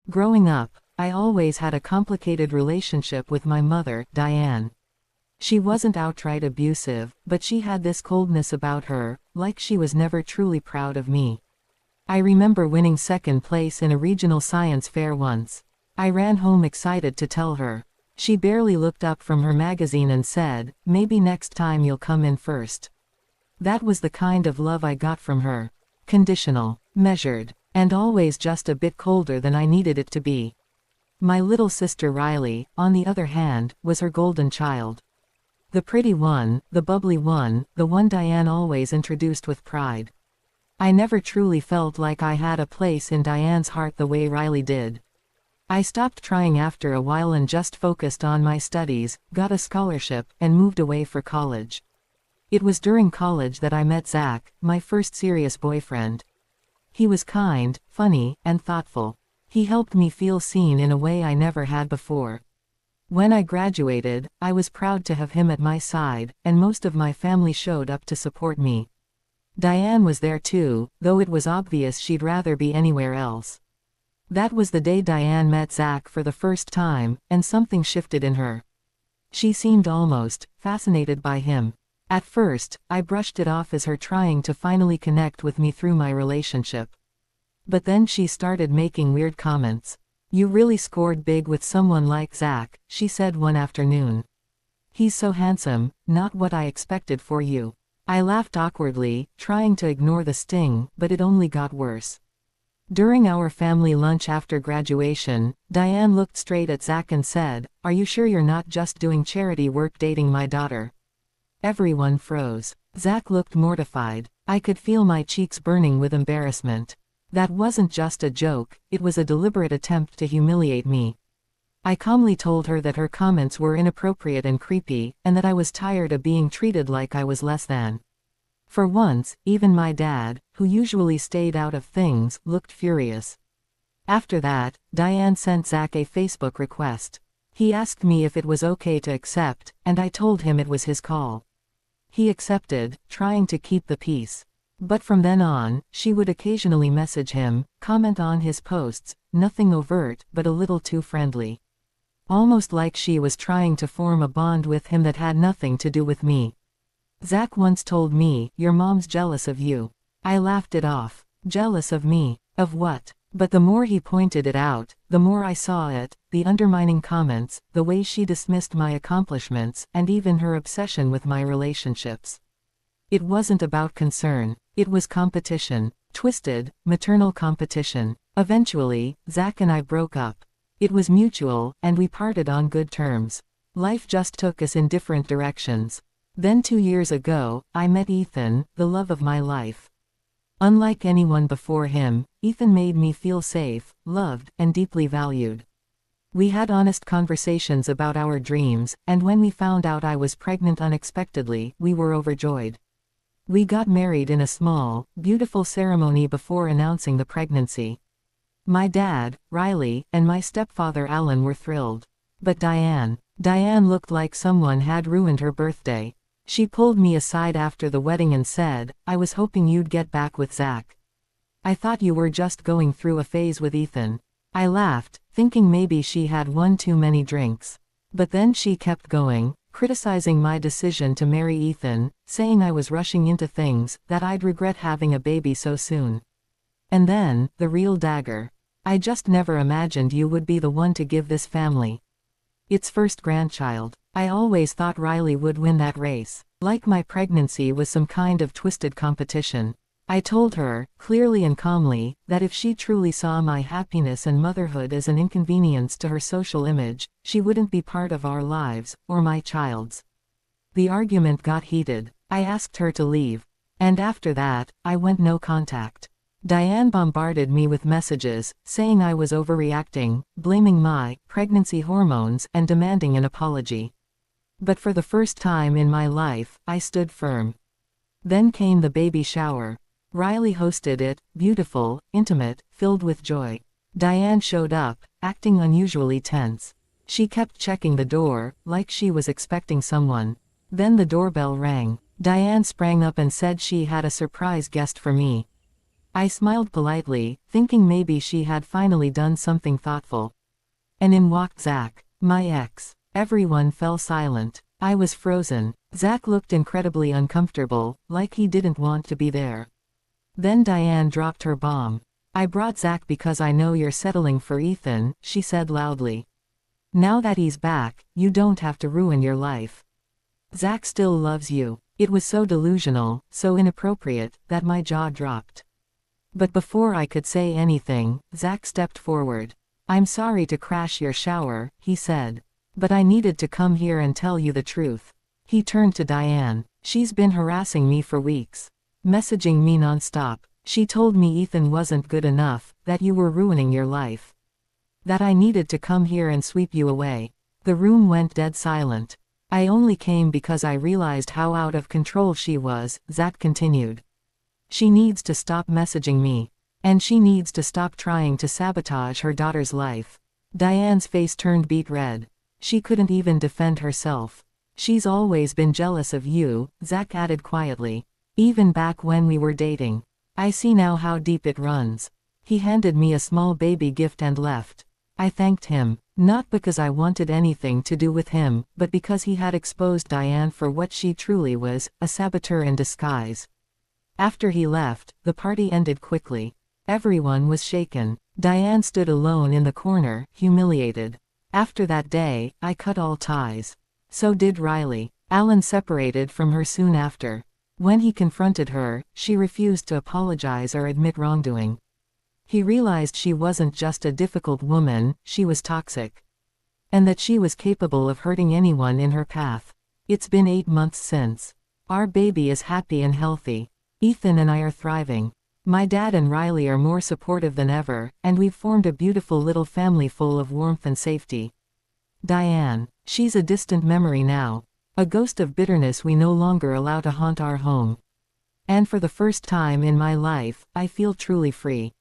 Growing up, I always had a complicated relationship with my mother, Diane. She wasn't outright abusive, but she had this coldness about her, like she was never truly proud of me. I remember winning second place in a regional science fair once. I ran home excited to tell her. She barely looked up from her magazine and said, "Maybe next time you'll come in first." That was the kind of love I got from her. Conditional, measured, and always just a bit colder than I needed it to be. My little sister Riley, on the other hand, was her golden child. The pretty one, the bubbly one, the one Diane always introduced with pride. I never truly felt like I had a place in Diane's heart the way Riley did. I stopped trying after a while and just focused on my studies, got a scholarship, and moved away for college. It was during college that I met Zach, my first serious boyfriend. He was kind, funny, and thoughtful. He helped me feel seen in a way I never had before. When I graduated, I was proud to have him at my side, and most of my family showed up to support me. Diane was there too, though it was obvious she'd rather be anywhere else. That was the day Diane met Zach for the first time, and something shifted in her. She seemed almost fascinated by him. At first, I brushed it off as her trying to finally connect with me through my relationship. But then she started making weird comments. "You really scored big with someone like Zach," she said one afternoon. "He's so handsome, not what I expected for you." I laughed awkwardly, trying to ignore the sting, but it only got worse. During our family lunch after graduation, Diane looked straight at Zach and said, "Are you sure you're not just doing charity work dating my daughter?" Everyone froze. Zach looked mortified. I could feel my cheeks burning with embarrassment. That wasn't just a joke, it was a deliberate attempt to humiliate me. I calmly told her that her comments were inappropriate and creepy, and that I was tired of being treated like I was less than. For once, even my dad, who usually stayed out of things, looked furious. After that, Diane sent Zach a Facebook request. He asked me if it was okay to accept, and I told him it was his call. He accepted, trying to keep the peace. But from then on, she would occasionally message him, comment on his posts, nothing overt, but a little too friendly. Almost like she was trying to form a bond with him that had nothing to do with me. Zach once told me, "Your mom's jealous of you." I laughed it off. Jealous of me? Of what? But the more he pointed it out, the more I saw it, the undermining comments, the way she dismissed my accomplishments, and even her obsession with my relationships. It wasn't about concern. It was competition. Twisted, maternal competition. Eventually, Zach and I broke up. It was mutual, and we parted on good terms. Life just took us in different directions. Then 2 years ago, I met Ethan, the love of my life. Unlike anyone before him, Ethan made me feel safe, loved, and deeply valued. We had honest conversations about our dreams, and when we found out I was pregnant unexpectedly, we were overjoyed. We got married in a small, beautiful ceremony before announcing the pregnancy. My dad, Riley, and my stepfather Alan were thrilled. But Diane looked like someone had ruined her birthday. She pulled me aside after the wedding and said, "I was hoping you'd get back with Zach. I thought you were just going through a phase with Ethan." I laughed, thinking maybe she had one too many drinks. But then she kept going, criticizing my decision to marry Ethan, saying I was rushing into things, that I'd regret having a baby so soon. And then, the real dagger. "I just never imagined you would be the one to give this family its first grandchild. I always thought Riley would win that race. Like my pregnancy was some kind of twisted competition." I told her, clearly and calmly, that if she truly saw my happiness and motherhood as an inconvenience to her social image, she wouldn't be part of our lives, or my child's. The argument got heated. I asked her to leave. And after that, I went no contact. Diane bombarded me with messages, saying I was overreacting, blaming my pregnancy hormones, and demanding an apology. But for the first time in my life, I stood firm. Then came the baby shower. Riley hosted it, beautiful, intimate, filled with joy. Diane showed up, acting unusually tense. She kept checking the door, like she was expecting someone. Then the doorbell rang. Diane sprang up and said she had a surprise guest for me. I smiled politely, thinking maybe she had finally done something thoughtful. And in walked Zach, my ex. Everyone fell silent. I was frozen. Zach looked incredibly uncomfortable, like he didn't want to be there. Then Diane dropped her bomb. I brought Zach because I know you're settling for Ethan, she said loudly. Now that he's back, you don't have to ruin your life. Zach still loves you. It was so delusional, so inappropriate, that my jaw dropped. But before I could say anything, Zach stepped forward. I'm sorry to crash your shower, he said. But I needed to come here and tell you the truth. He turned to Diane. She's been harassing me for weeks. Messaging me nonstop. She told me Ethan wasn't good enough, that you were ruining your life. That I needed to come here and sweep you away. The room went dead silent. I only came because I realized how out of control she was, Zach continued. She needs to stop messaging me. And she needs to stop trying to sabotage her daughter's life. Diane's face turned beet red. She couldn't even defend herself. She's always been jealous of you, Zach added quietly. Even back when we were dating. I see now how deep it runs. He handed me a small baby gift and left. I thanked him, not because I wanted anything to do with him, but because he had exposed Diane for what she truly was, a saboteur in disguise. After he left, the party ended quickly. Everyone was shaken. Diane stood alone in the corner, humiliated. After that day, I cut all ties. So did Riley. Alan separated from her soon after. When he confronted her, she refused to apologize or admit wrongdoing. He realized she wasn't just a difficult woman, she was toxic. And that she was capable of hurting anyone in her path. It's been 8 months since. Our baby is happy and healthy. Ethan and I are thriving. My dad and Riley are more supportive than ever, and we've formed a beautiful little family full of warmth and safety. Diane. She's a distant memory now. A ghost of bitterness we no longer allow to haunt our home. And for the first time in my life, I feel truly free.